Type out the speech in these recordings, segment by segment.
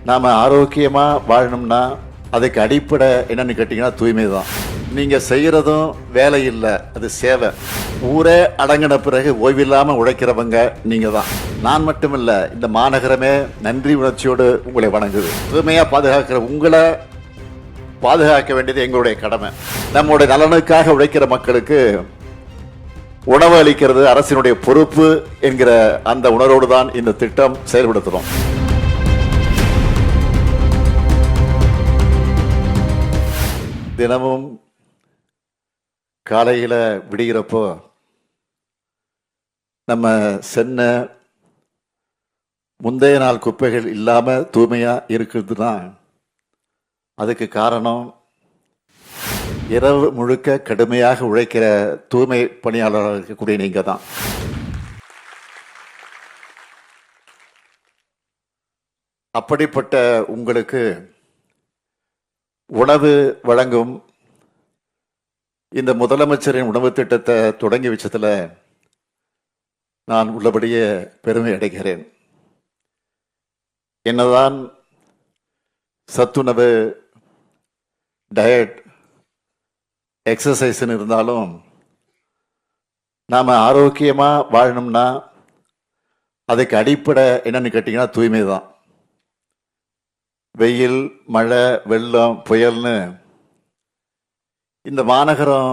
நாம் ஆரோக்கியமாக வாழணும்னா அதுக்கு அடிப்படை என்னன்னு கேட்டிங்கன்னா தூய்மை தான். நீங்கள் செய்கிறதும் வேலை இல்லை, அது சேவை. ஊரே அடங்கின பிறகு ஓய்வில்லாமல் உழைக்கிறவங்க நீங்கள் தான். நான் மட்டும் இல்லை, இந்த மாநகரமே நன்றி உணர்ச்சியோடு உங்களை வணங்குது. தூய்மையாக பாதுகாக்கிற உங்களை பாதுகாக்க வேண்டியது எங்களுடைய கடமை. நம்முடைய நலனுக்காக உழைக்கிற மக்களுக்கு உணவு அளிக்கிறது அரசினுடைய பொறுப்பு என்கிற அந்த உணர்வோடு தான் இந்த திட்டம் செயல்படுத்துகிறோம். தினமும் காலையில் விடுகிறப்போ நம்ம சென்ன முந்தைய நாள் குப்பைகள் இல்லாமல் தூய்மையாக இருக்குதுன்னா அதுக்கு காரணம் இரவு முழுக்க கடுமையாக உழைக்கிற தூய்மை பணியாளராக இருக்கக்கூடிய நீங்கள் தான். அப்படிப்பட்ட உங்களுக்கு உணவு வழங்கும் இந்த முதலமைச்சரின் உணவு திட்டத்தை தொடங்கி வச்சதில் நான் உள்ளபடியே பெருமை அடைகிறேன். என்னதான் சத்துணவு, டயட், எக்ஸசைஸ்ன்னு இருந்தாலும் நாம் ஆரோக்கியமாக வாழணும்னா அதுக்கு அடிப்படை என்னன்னு கேட்டிங்கன்னா தூய்மை தான். வெயில், மழை, வெள்ளம், புயல்னு இந்த மாநகரம்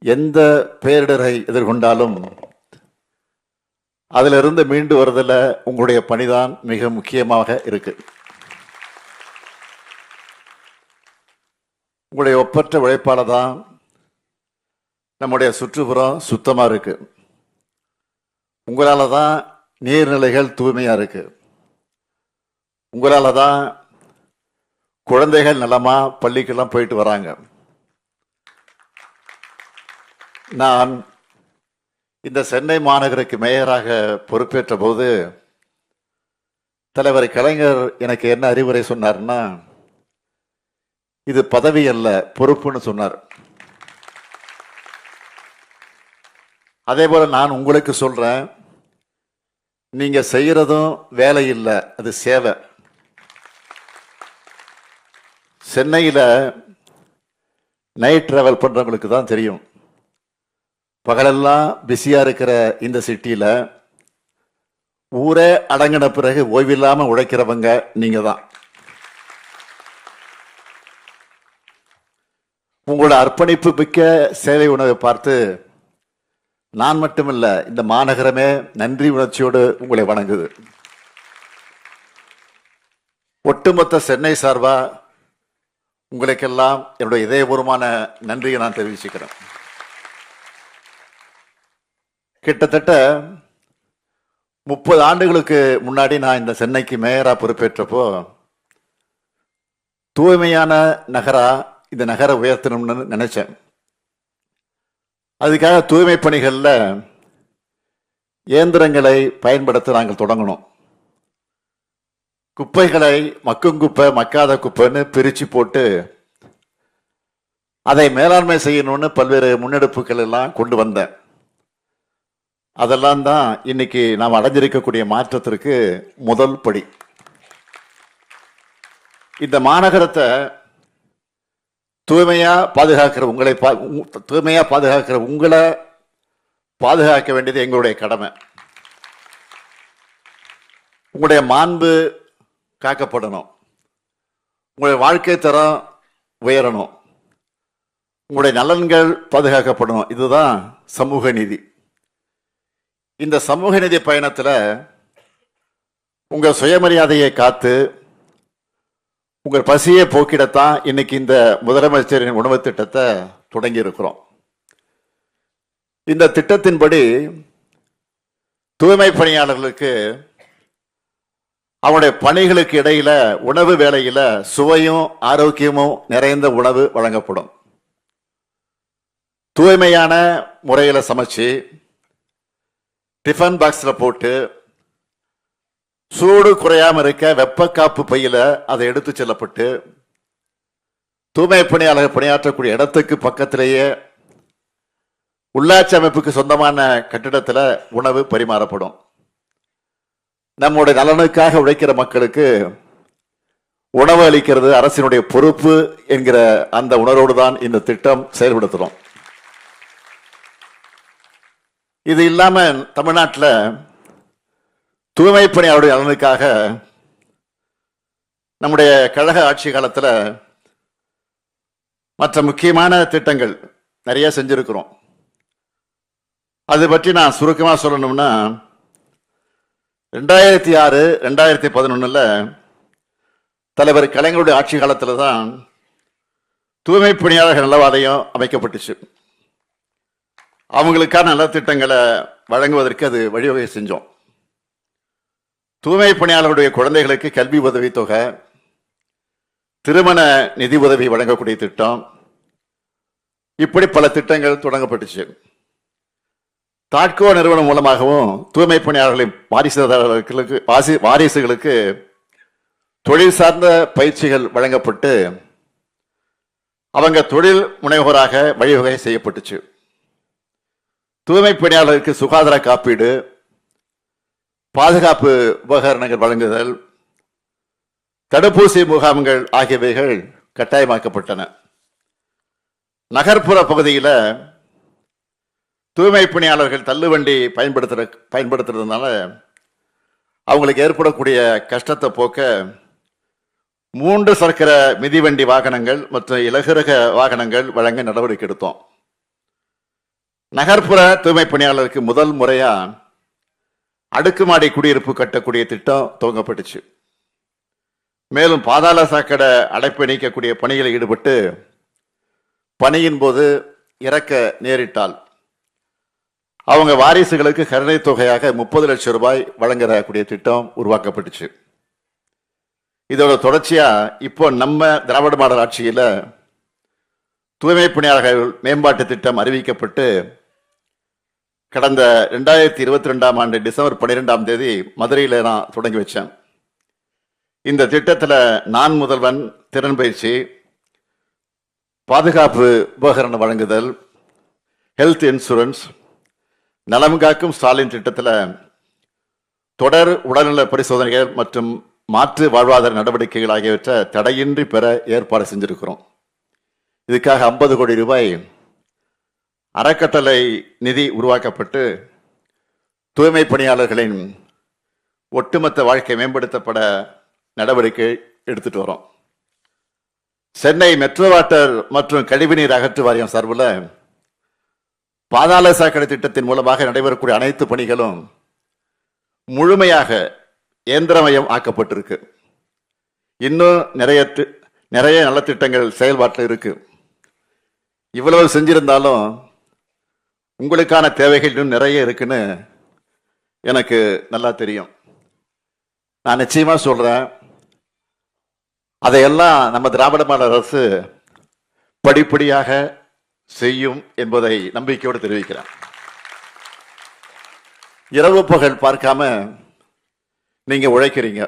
எந்த பேரிடரை எதிர்கொண்டாலும் அதிலிருந்து மீண்டு வருவதில் உங்களுடைய பணிதான் மிக முக்கியமாக இருக்கு. உங்களுடைய ஒப்பற்ற உழைப்பால தான் நம்முடைய சுற்றுப்புறம் சுத்தமாக இருக்கு. உங்களால தான் நீர்நிலைகள் தூய்மையாக இருக்கு. உங்களால தான் குழந்தைகள் நலமா பள்ளிக்கெல்லாம் போயிட்டு வராங்க. நான் இந்த சென்னை மாநகருக்கு மேயராக பொறுப்பேற்ற போது தலைவர் கலைஞர் எனக்கு என்ன அறிவுரை சொன்னார்னா, இது பதவி அல்ல, பொறுப்புன்னு சொன்னார். அதே போல நான் உங்களுக்கு சொல்றேன், நீங்க செய்யறதும் வேலை இல்லை, அது சேவை. சென்னையில் நைட் டிராவல் பண்ணுறவங்களுக்கு தான் தெரியும். பகலெல்லாம் பிஸியாக இருக்கிற இந்த சிட்டியில் ஊரே அடங்கின பிறகு ஓய்வில்லாமல் உழைக்கிறவங்க நீங்கள் தான். உங்களோட அர்ப்பணிப்பு மிக்க சேவை உணவை பார்த்து நான் மட்டுமில்லை, இந்த மாநகரமே நன்றி உணர்ச்சியோடு உங்களை வணங்குது. ஒட்டுமொத்த சென்னை சார்பா உங்களுக்கெல்லாம் என்னுடைய இதயபூர்வமான நன்றியை நான் தெரிவிச்சுக்கிறேன். கிட்டத்தட்ட 30 ஆண்டுகளுக்கு முன்னாடி நான் இந்த சென்னைக்கு மேயராக பொறுப்பேற்றப்போ தூய்மையான நகரா இந்த நகரை உயர்த்தணும்னு நினைச்சேன். அதுக்காக தூய்மை பணிகளில் இயந்திரங்களை பயன்படுத்த நாங்கள் தொடங்கணும். குப்பைகளை மக்கும் குப்பை, மக்காத குப்பைன்னு பிரித்து போட்டு அதை மேலாண்மை செய்யணும்னு பல்வேறு முன்னெடுப்புகள் எல்லாம் கொண்டு வந்தேன். அதெல்லாம் தான் இன்னைக்கு நாம் அடைஞ்சிருக்கக்கூடிய மாற்றத்திற்கு முதல் படி. இந்த மாநகரத்தை தூய்மையா பாதுகாக்கிற உங்களை பாதுகாக்க வேண்டியது எங்களுடைய கடமை. உங்களுடைய மாண்பு காக்கப்படணும், உங்களுடைய வாழ்க்கை தரம் உயரணும், உங்களுடைய நலன்கள் பாதுகாக்கப்படணும். இதுதான் சமூக நீதி. இந்த சமூக நீதி பயணத்தில் உங்கள் சுயமரியாதையை காத்து உங்கள் பசியை போக்கிடத்தான் இன்னைக்கு இந்த முதலமைச்சரின் உணவு திட்டத்தை தொடங்கி இருக்கிறோம். இந்த திட்டத்தின்படி தூய்மை பணியாளர்களுக்கு அவனுடைய பணிகளுக்கு இடையில உணவு வேளையில சுவையும் ஆரோக்கியமும் நிறைந்த உணவு வழங்கப்படும். தூய்மையான முறையில சமைச்சு டிஃபன் பாக்ஸ்ல போட்டு சூடு குறையாம இருக்க வெப்ப காப்பு பையில அதை எடுத்து செல்லப்பட்டு தூய்மை பணியாளர்கள் பணியாற்றக்கூடிய இடத்துக்கு பக்கத்திலேயே உள்ளாட்சி அமைப்புக்கு சொந்தமான கட்டிடத்தில் உணவு பரிமாறப்படும். நம்முடைய நலனுக்காக உழைக்கிற மக்களுக்கு உணவு அளிக்கிறது அரசினுடைய பொறுப்பு என்கிற அந்த உணர்வோடு தான் இந்த திட்டம் செயல்படுத்துறோம். இது இல்லாம தமிழ்நாட்டில் தூய்மை பணியாளருடைய நலனுக்காக நம்முடைய கழக ஆட்சி காலத்தில் மற்ற முக்கியமான திட்டங்கள் நிறைய செஞ்சிருக்கிறோம். அது பற்றி நான் சுருக்கமாக சொல்லணும்னா 2006 2011 தலைவர் கலைஞருடைய ஆட்சி காலத்தில் தான் தூய்மை பணியாளர்கள் நல வாரியம் அமைக்கப்பட்டுச்சு. அவங்களுக்கான நலத்திட்டங்களை வழங்குவதற்கு அது வழிவகை செஞ்சோம். தூய்மை பணியாளர்களுடைய குழந்தைகளுக்கு கல்வி உதவித்தொகை, திருமண நிதி உதவி வழங்கக்கூடிய திட்டம், இப்படி பல திட்டங்கள் தொடங்கப்பட்டுச்சு. தாட்கோ நிறுவனம் மூலமாகவும் தூய்மை பணியாளர்களின் வாரிசுகளுக்கு தொழில் சார்ந்த பயிற்சிகள் வழங்கப்பட்டு அவங்க தொழில் முனைவோராக வழிவகை செய்யப்பட்டுச்சு. தூய்மை பணியாளர்களுக்கு சுகாதார காப்பீடு, பாதுகாப்பு உபகரணங்கள் வழங்குதல், தடுப்பூசி முகாம்கள் ஆகியவைகள் கட்டாயமாக்கப்பட்டன. நகர்ப்புற பகுதியில் தூய்மை பணியாளர்கள் தள்ளுவண்டி பயன்படுத்துறதுனால அவங்களுக்கு ஏற்படக்கூடிய கஷ்டத்தை போக்க 3 சக்கர மிதிவண்டி வாகனங்கள் மற்றும் இலகுரக வாகனங்கள் வழங்க நடவடிக்கை எடுத்தோம். நகர்ப்புற தூய்மை பணியாளருக்கு முதல் முறையா அடுக்குமாடி குடியிருப்பு கட்டக்கூடிய திட்டம் துவங்கப்பட்டுச்சு. மேலும் பாதாள சாக்கடை அடைப்பை நீக்கக்கூடிய பணிகளில் ஈடுபட்டு பணியின் போது இறக்க நேரிட்டால் அவங்க வாரிசுகளுக்கு கருணை தொகையாக 30 லட்சம் ரூபாய் வழங்கக்கூடிய திட்டம் உருவாக்கப்பட்டுச்சு. இதோட தொடர்ச்சியா இப்போ நம்ம திராவிட மாடல் ஆட்சியில தூய்மை பணியாளர்கள் மேம்பாட்டு திட்டம் அறிவிக்கப்பட்டு கடந்த 2022 ஆண்டு டிசம்பர் 12 மதுரையில் நான் தொடங்கி வச்சேன். இந்த திட்டத்தில் நான் முதல்வன் திறன் பயிற்சி, பாதுகாப்பு உபகரணம் வழங்குதல், ஹெல்த் இன்சூரன்ஸ், நலம் காக்கும் ஸ்டாலின் திட்டத்தில் தொடர் உடல்நல பரிசோதனைகள் மற்றும் மாற்று வாழ்வாதார நடவடிக்கைகள் ஆகியவற்றை தடையின்றி பெற ஏற்பாடு செஞ்சிருக்கிறோம். இதுக்காக 50 கோடி ரூபாய் அறக்கட்டளை நிதி உருவாக்கப்பட்டு தூய்மை பணியாளர்களின் ஒட்டுமொத்த வாழ்க்கை மேம்படுத்தப்பட நடவடிக்கை எடுத்துட்டு வரோம். சென்னை மெட்ரோ வாட்டர் மற்றும் கழிவுநீர் அகற்று வாரியம் சார்பில் பாதாள சாக்கடை திட்டத்தின் மூலமாக நடைபெறக்கூடிய அனைத்து பணிகளும் முழுமையாக இயந்திரமயம் ஆக்கப்பட்டிருக்கு. இன்னும் நிறைய நல்ல திட்டங்கள் செயல்பாட்டில் இருக்கு. இவ்வளவு செஞ்சிருந்தாலும் உங்களுக்கான தேவைகள் இன்னும் நிறைய இருக்குன்னு எனக்கு நல்லா தெரியும். நான் நிச்சயமா சொல்றேன், அதையெல்லாம் நம்ம திராவிட மாடல் அரசு படிப்படியாக செய்யும் என்பதை நம்பிக்கையோடு தெரிவிக்கிறேன். இரவு பகல் பார்க்காம நீங்க உழைக்கிறீங்க.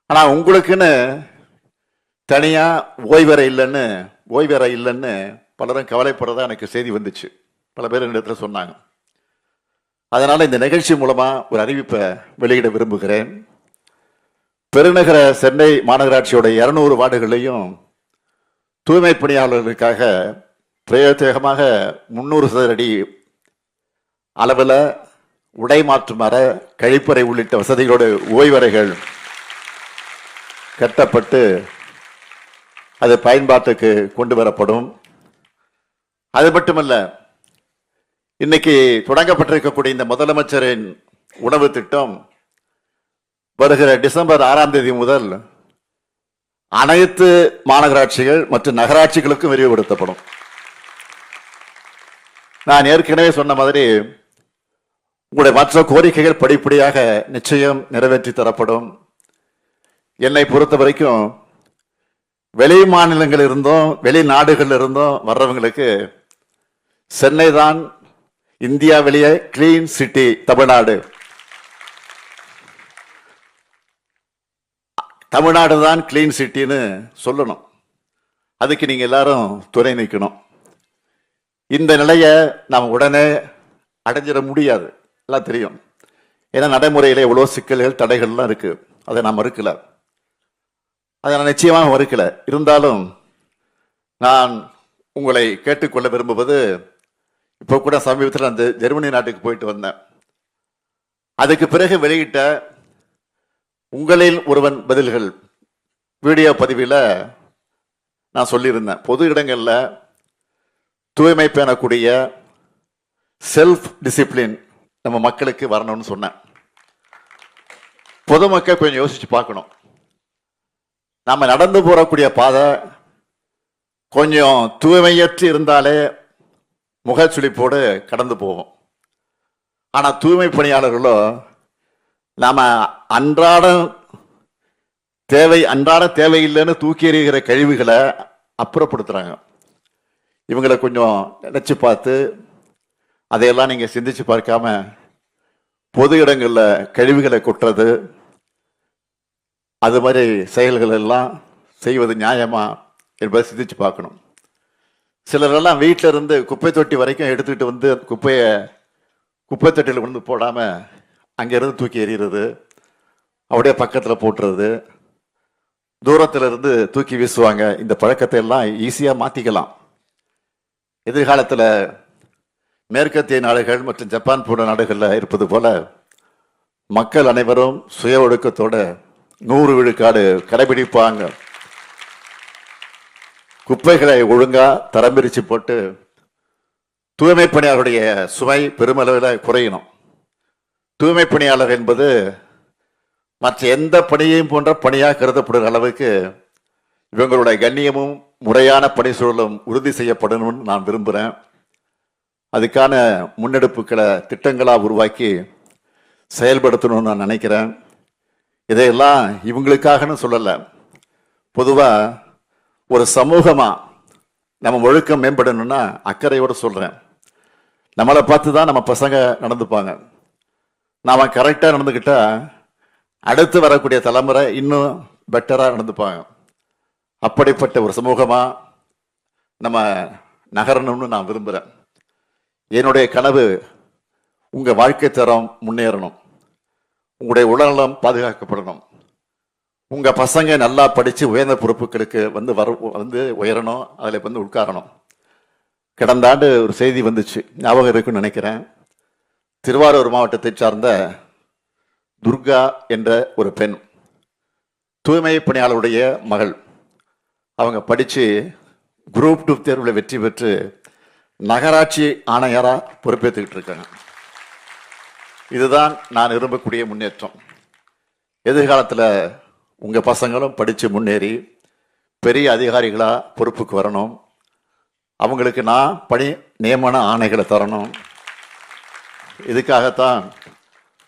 ஆனா உங்களுக்குன்னு தனியா ஓய்வறை இல்லைன்னு பலரும் கவலைப்படுறதா எனக்கு செய்தி வந்துச்சு. பல பேர் இடத்துல சொன்னாங்க. அதனால இந்த நிகழ்ச்சி மூலமா ஒரு அறிவிப்பை வெளியிட விரும்புகிறேன். பெருநகர சென்னை மாநகராட்சியோட 200 வார்டுகளையும் தூய்மை பணியாளர்களுக்காக பிரத்யேகமாக 300 சதுர அடி அளவில் உடை மாற்றும் அறை, கழிப்பறை உள்ளிட்ட வசதிகளோடு ஓய்வறைகள் கட்டப்பட்டு அது பயன்பாட்டுக்கு கொண்டு வரப்படும். அது மட்டுமல்ல, இன்னைக்கு தொடங்கப்பட்டிருக்கக்கூடிய இந்த முதலமைச்சரின் உணவு திட்டம் வருகிற டிசம்பர் 6 முதல் அனைத்து மாநகராட்சிகள் மற்றும் நகராட்சிகளுக்கும் விரிவுபடுத்தப்படும். நான் ஏற்கனவே சொன்ன மாதிரி உங்களுடைய மற்ற கோரிக்கைகள் படிப்படியாக நிச்சயம் நிறைவேற்றி தரப்படும். என்னை பொறுத்த வரைக்கும் வெளி மாநிலங்கள் இருந்தும் வெளிநாடுகள் இருந்தும் வர்றவங்களுக்கு சென்னை தான் இந்தியாவிலேயே கிளீன் சிட்டி தமிழ்நாடு. தமிழ்நாடு தான் கிளீன் சிட்டின்னு சொல்லணும். அதுக்கு நீங்க எல்லாரும் துணை நிற்கணும். இந்த நிலையை நாம் உடனே அடைஞ்சிட முடியாது, எல்லாம் தெரியும். ஏன்னா நடைமுறையில் எவ்வளோ சிக்கல்கள் தடைகள்லாம் இருக்கு, அதை நான் மறுக்கல, அதை நான் நிச்சயமாக மறுக்கல. இருந்தாலும் நான் உங்களை கேட்டுக்கொள்ள விரும்புவது, இப்போ கூட சமீபத்தில் அந்த ஜெர்மனி நாட்டுக்கு போயிட்டு வந்தேன். அதுக்கு பிறகு வெளியிட்ட உங்களில் ஒருவன் பதில்கள் வீடியோ பதிவில் நான் சொல்லியிருந்தேன், பொது இடங்களில் தூய்மை பேணக்கூடிய செல்ஃப் டிசிப்ளின் நம்ம மக்களுக்கு வரணும்னு சொன்னேன். பொதுமக்கள் கொஞ்சம் யோசிச்சு பார்க்கணும். நாம நடந்து போறக்கூடிய பாதை கொஞ்சம் தூய்மையற்று இருந்தாலே முகச்சுளிப்போடு கடந்து போவோம். ஆனா தூய்மை பணியாளர்களோ நாம அன்றாட தேவையில்லைன்னு தூக்கி எறிகிற கழிவுகளை அப்புறப்படுத்துறாங்க. இவங்களை கொஞ்சம் நினைச்சு பார்த்து அதையெல்லாம் நீங்க சிந்திச்சு பார்க்காம பொது இடங்கள்ல கழிவுகளை கொட்டுறது, அது மாதிரி செயல்கள் எல்லாம் செய்வது நியாயமா என்பதை சிந்திச்சு பார்க்கணும். சிலரெல்லாம் வீட்டில இருந்து குப்பை தொட்டி வரைக்கும் எடுத்துக்கிட்டு வந்து குப்பை தொட்டியில் கொண்டு போடாம அங்கிருந்து தூக்கி எறிகிறது, அப்படியே பக்கத்தில் போட்டுறது, தூரத்துல இருந்து தூக்கி வீசுவாங்க. இந்த பழக்கத்தை எல்லாம் ஈஸியா மாத்திக்கலாம். எதிர்காலத்தில் மேற்கத்திய நாடுகள் மற்றும் ஜப்பான் போன்ற நாடுகளில் இருப்பது போல மக்கள் அனைவரும் சுய ஒழுக்கத்தோட 100 விழுக்காடு கடைபிடிப்பாங்க. குப்பைகளை ஒழுங்கா தரம் பிரிச்சு போட்டு தூய்மை பணியாளருடைய சுமை பெருமளவில் குறையணும். தூய்மை பணியாளர் என்பது மற்ற எந்த பணியையும் போன்ற பணியாக கருதப்படுகிற அளவுக்கு இவங்களுடைய கண்ணியமும் முறையான பணி சூழலும் உறுதி செய்யப்படணும்னு நான் விரும்புகிறேன். அதுக்கான முன்னெடுப்புகளை திட்டங்களாக உருவாக்கி செயல்படுத்தணும்னு நான் நினைக்கிறேன். இதையெல்லாம் இவங்களுக்காகன்னு சொல்லலை, பொதுவாக ஒரு சமூகமாக நம்ம ஒழுக்கம் மேம்படணும்னா அக்கறையோடு சொல்கிறேன். நம்மளை பார்த்து தான் நம்ம பசங்க நடந்துப்பாங்க. நாம் கரெக்டாக நடந்துக்கிட்டா அடுத்து வரக்கூடிய தலைமுறை இன்னும் பெட்டராக நடந்துப்பாங்க. அப்படிப்பட்ட ஒரு சமூகமாக நம்ம நகரணும்னு நான் விரும்புகிறேன். என்னுடைய கனவு உங்கள் வாழ்க்கை தரம் முன்னேறணும், உங்களுடைய உடல்நலம் பாதுகாக்கப்படணும், உங்கள் பசங்க நல்லா படித்து உயர்ந்த பொறுப்புகளுக்கு வந்து உயரணும், அதில் வந்து உட்காரணும். கடந்த ஆண்டு ஒரு செய்தி வந்துச்சு, ஞாபகம் இருக்குன்னு நினைக்கிறேன். திருவாரூர் மாவட்டத்தை சார்ந்த துர்கா என்ற ஒரு பெண், தூய்மை பணியாளருடைய மகள். அவங்க படித்து குரூப் 2 தேர்வில் வெற்றி பெற்று நகராட்சி ஆணையராக பொறுப்பேற்றுக்கிட்டு இருக்காங்க. இதுதான் நான் விரும்பக்கூடிய முன்னேற்றம். எதிர்காலத்தில் உங்கள் பசங்களும் படித்து முன்னேறி பெரிய அதிகாரிகளாக பொறுப்புக்கு வரணும். அவங்களுக்கு நான் பணி நியமன ஆணைகளை தரணும். இதுக்காகத்தான்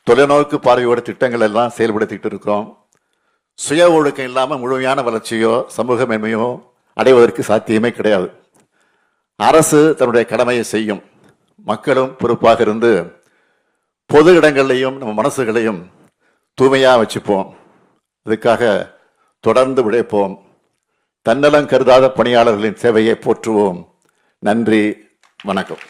தொலைநோக்கு பார்வையோட திட்டங்கள் எல்லாம் செயல்படுத்திட்டு இருக்கிறோம். சுய ஒழுக்கம் இல்லாமல் முழுமையான வளர்ச்சியோ சமூக மேன்மையோ அடைவதற்கு சாத்தியமே கிடையாது. அரசு தன்னுடைய கடமையை செய்யும், மக்களும் பொறுப்பாக இருந்து பொது இடங்களையும் நம்ம மனசுகளையும் தூய்மையாக வச்சுப்போம். இதுக்காக தொடர்ந்து உழைப்போம். தன்னலம் கருதாத பணியாளர்களின் சேவையை போற்றுவோம். நன்றி, வணக்கம்.